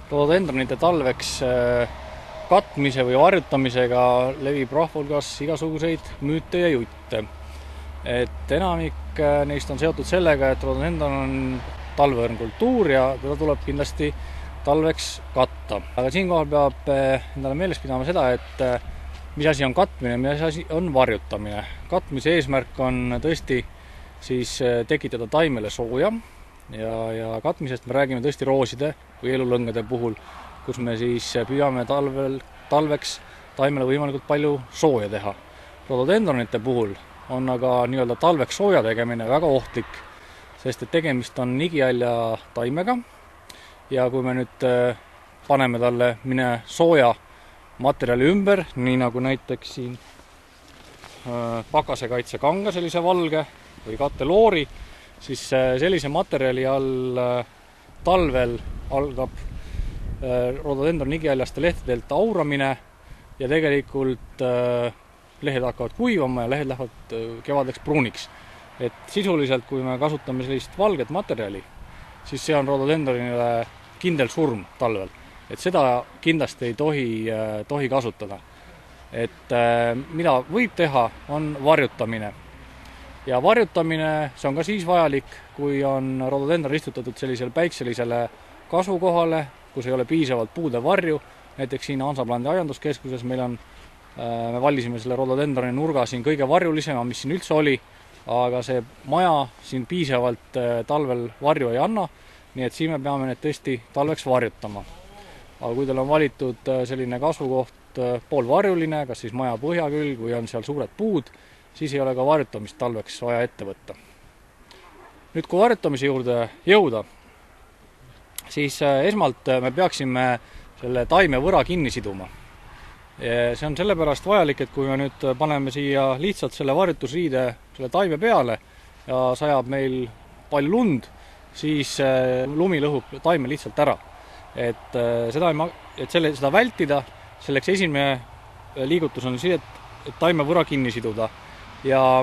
Rododendronite talveks katmise või varjutamisega levib rahvulgas igasuguseid müüte ja jutte. Et enamik neist on seotud sellega, et rododendron on talveõrn kultuur ja teda tuleb kindlasti talveks katta. Aga siinkohal peab endale meeles pidama seda, et mis asi on katmine, mis asi on varjutamine. Katmise eesmärk on tõesti siis tekitada taimele sooja ja katmisest me räägime tõesti rooside või elulõngade puhul, kus me siis püüame talveks taimele võimalikult palju sooja teha. Rododendronite puhul on aga nii-öelda talveks sooja tegemine väga ohtlik, sest et tegemist on nigihalja taimega ja kui me nüüd paneme talle mine sooja materjali ümber, nii nagu näiteks siin pakasekaitsekanga, sellise valge või katteloori, siis sellise materjali all talvel algab rododendron nigihaljaste lehtedelt auramine ja tegelikult lehed hakkavad kuivama ja lehed lähevad kevadeks pruuniks. Et sisuliselt, kui me kasutame sellist valget materjali, siis see on rododendronile kindel surm talvel. Et seda kindlasti ei tohi kasutada. Et mida võib teha, on varjutamine. Ja varjutamine, see on ka siis vajalik, kui on rododendron istutatud sellisele päikselisele kasvukohale, kus ei ole piisavalt puude varju. Näiteks siin Hansaplandi aianduskeskuses me valisime selle rododendroni nurga siin kõige varjulisema, mis siin üldse oli, aga see maja siin piisavalt talvel varju ei anna, nii et siin me peame need tõesti talveks varjutama. Aga kui teil on valitud selline kasvukoht poolvarjuline, kas siis maja põhjakülg või on seal suured puud, siis ei ole ka varjutamist talveks vaja ette võtta. Nüüd, kui varjutamise juurde jõuda, siis esmalt me peaksime selle taime võra kinni siduma. See on sellepärast vajalik, et kui me nüüd paneme siia lihtsalt selle varjutusriide selle taime peale ja sajab meil palju lund, siis lumi lõhub taime lihtsalt ära. Et seda vältida, selleks esimene liigutus on see, et taime võra kinni siduda. Ja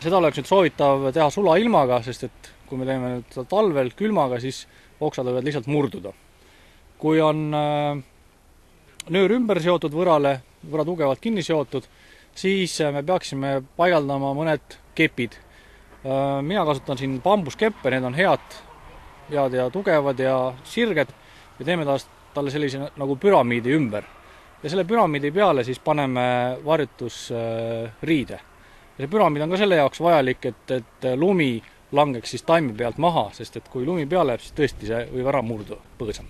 seda oleks nüüd soovitav teha sulailmaga, sest et kui me teeme nüüd talvel külmaga, siis oksad võivad lihtsalt murduda. Kui on nöör ümber seotud võra tugevalt kinni seotud, siis me peaksime paigaldama mõned kepid. Mina kasutan siin bambuskeppe, need on head ja tugevad ja sirged ja teeme talle sellise nagu püramiidi ümber. Ja selle püramiidi peale siis paneme varjutusriide. Ja see püramiid on ka selle jaoks vajalik, et lumi langeks siis taimi pealt maha, sest et kui lumi peale jääb, siis tõesti see võib ära murdu põõsa.